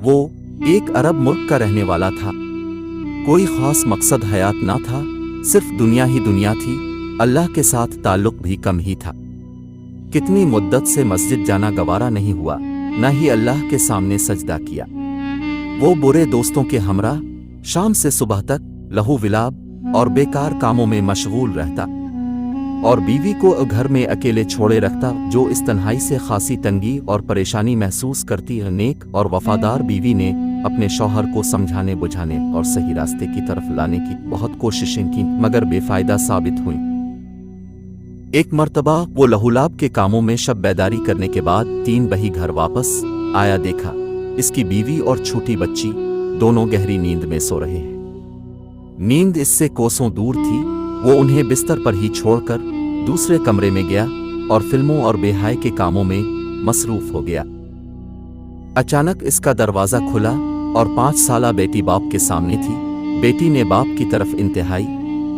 وہ ایک अरब मुल्क का रहने वाला था। कोई खास मकसद हयात ना था, सिर्फ दुनिया ही दुनिया थी। अल्लाह के साथ ताल्लुक भी कम ही था। कितनी मुद्दत से मस्जिद जाना गवारा नहीं हुआ, न ही अल्लाह के सामने सजदा किया। वो बुरे दोस्तों के हमरा शाम से सुबह तक लहू विलाप और बेकार कामों में मशगूल रहता और बीवी को घर में अकेले छोड़े रखता, जो इस तन्हाई से खासी तंगी और परेशानी महसूस करती है। नेक और वफादार बीवी ने अपने शौहर को समझाने बुझाने और सही रास्ते की तरफ लाने की बहुत कोशिशें की, मगर बेफायदा साबित हुई। एक मर्तबा वो लहूलाब के कामों में शब बेदारी करने के बाद 3 बही घर वापस आया, देखा इसकी बीवी और छोटी बच्ची दोनों गहरी नींद में सो रहे हैं। नींद इससे कोसों दूर थी। वो उन्हें बिस्तर पर ही छोड़कर दूसरे कमरे में गया और फिल्मों और बेहाय के कामों में मसरूफ हो गया। अचानक इसका दरवाज़ा खुला और 5 साला बेटी बाप के सामने थी। बेटी ने बाप की तरफ इंतहाई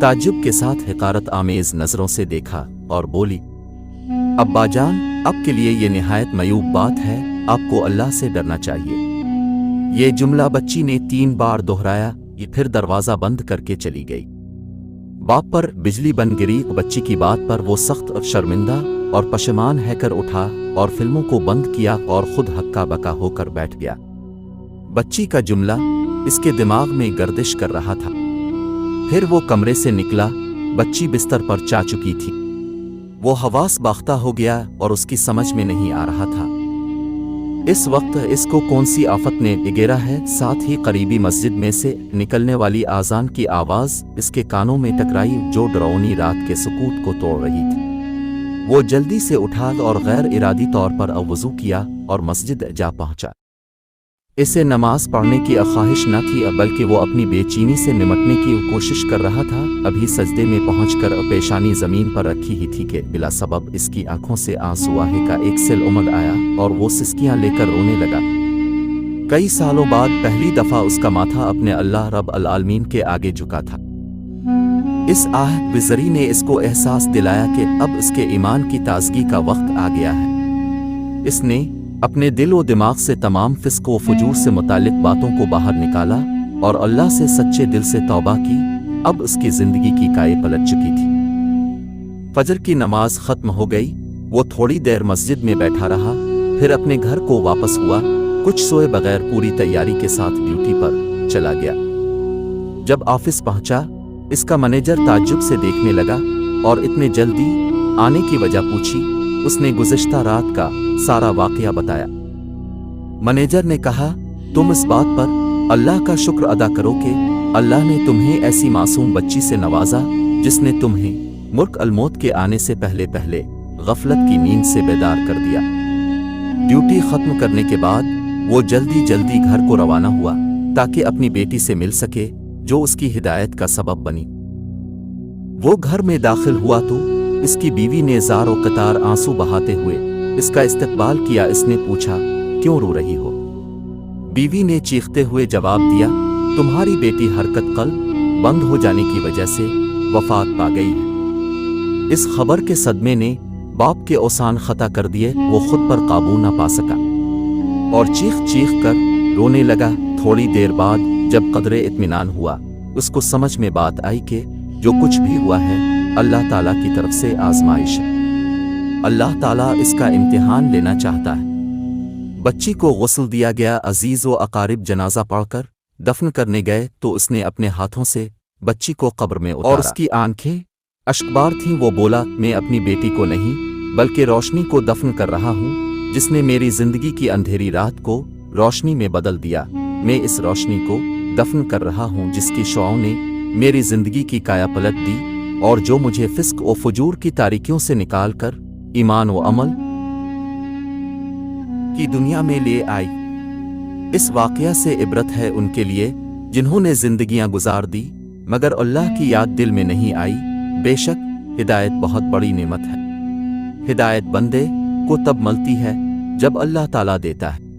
ताज्जुब के साथ हिकारत आमेज नज़रों से देखा और बोली, अब्बाजान, आपके लिए ये निहायत मयूब बात है, आपको अल्लाह से डरना चाहिए। ये जुमला बच्ची ने 3 बार दोहराया, फिर दरवाज़ा बंद करके चली गई। बाप पर बिजली बन गिरी। बच्ची की बात पर वो सख्त और शर्मिंदा और पशेमान हैकर उठा और फिल्मों को बंद किया और खुद हक्का बका होकर बैठ गया। बच्ची का जुमला इसके दिमाग में गर्दिश कर रहा था। फिर वो कमरे से निकला। बच्ची बिस्तर पर जा चुकी थी। वो हवास बाख्ता हो गया और उसकी समझ में नहीं आ रहा था इस वक्त इसको कौन सी आफत ने घेरा है। साथ ही करीबी मस्जिद में से निकलने वाली आज़ान की आवाज़ इसके कानों में टकराई, जो डरावनी रात के सुकूत को तोड़ रही थी। वो जल्दी से उठा और गैर इरादी तौर पर वज़ू किया और मस्जिद जा पहुंचा। इसे नमाज पढ़ने की ख्वाहिश न थी, बल्कि वो अपनी बेचैनी से निमटने की कोशिश कर रहा था। अभी सजदे में पहुंचकर पेशानी ज़मीन पर रखी ही थी कि बिला सबब इसकी आंखों से आंसुआहे का एक सिल उमड़ आया और वो सिसकियां लेकर रोने लगा। कई सालों बाद पहली दफ़ा उसका माथा अपने अल्लाह रब अल आलमीन के आगे झुका था। इस आह बिज़री ने इसको एहसास दिलाया कि अब इसके ईमान की ताज़गी का वक्त आ गया है। इसने अपने दिल व दिमाग से तमाम फिस्क व फजूर से मुतालिक बातों को बाहर निकाला और अल्लाह से सच्चे दिल से तौबा की। अब उसकी ज़िंदगी की काये पलट चुकी थी। फजर की नमाज ख़त्म हो गई। वो थोड़ी देर मस्जिद में बैठा रहा, फिर अपने घर को वापस हुआ। कुछ सोए बगैर पूरी तैयारी के साथ ड्यूटी पर चला गया। जब ऑफिस पहुंचा, इसका मैनेजर ताज्जुब से देखने लगा और इतने जल्दी आने की वजह पूछी। उसने गुज़िश्ता रात का सारा वाक़या बताया। मैनेजर ने कहा, तुम इस बात पर अल्लाह का शुक्र अदा करो कि अल्लाह ने तुम्हें ऐसी मासूम बच्ची से नवाजा जिसने तुम्हें मुल्क अलमौत के आने से पहले पहले गफलत की नींद से बेदार कर दिया। ड्यूटी ख़त्म करने के बाद वो जल्दी जल्दी घर को रवाना हुआ ताकि अपनी बेटी से मिल सके, जो उसकी हिदायत का सबब बनी। वो घर में दाखिल हुआ तो इसकी बीवी ने ज़ार व कतार आंसू बहाते हुए इसका इस्तकबाल किया। इसने पूछा, क्यों रो रही हो? बीवी ने चीखते हुए जवाब दिया, तुम्हारी बेटी हरकत क़ल्ब बंद हो जाने की वजह से वफ़ात पा गई है। इस खबर के सदमे ने बाप के औसान ख़ता कर दिए। वो खुद पर काबू न पा सका और चीख चीख कर रोने लगा। थोड़ी देर बाद जब कदरे इत्मीनान हुआ, उसको समझ में बात आई कि जो कुछ भी हुआ है अल्लाह ताला की तरफ से आजमाइश है। अल्लाह ताला इसका इम्तिहान लेना चाहता है। बच्ची को गुस्ल दिया गया। अजीज़ व अकारिब जनाजा पढ़कर दफन करने गए तो उसने अपने हाथों से बच्ची को कब्र में उतारा और उसकी आंखें अश्कबार थीं। वो बोला, मैं अपनी बेटी को नहीं बल्कि रोशनी को दफन कर रहा हूँ, जिसने मेरी जिंदगी की अंधेरी रात को रोशनी में बदल दिया। मैं इस रोशनी को दफन कर रहा हूँ जिसकी शुआओं ने मेरी जिंदगी की काया पलट दी और जो मुझे फिस्क व फजूर की तारीकियों से निकाल कर ईमान व अमल की दुनिया में ले आई। इस वाक़या से इबरत है उनके लिए जिन्होंने जिंदगियां गुजार दी मगर अल्लाह की याद दिल में नहीं आई। बेशक हिदायत बहुत बड़ी नेमत है। हिदायत बंदे को तब मिलती है जब अल्लाह ताला देता है।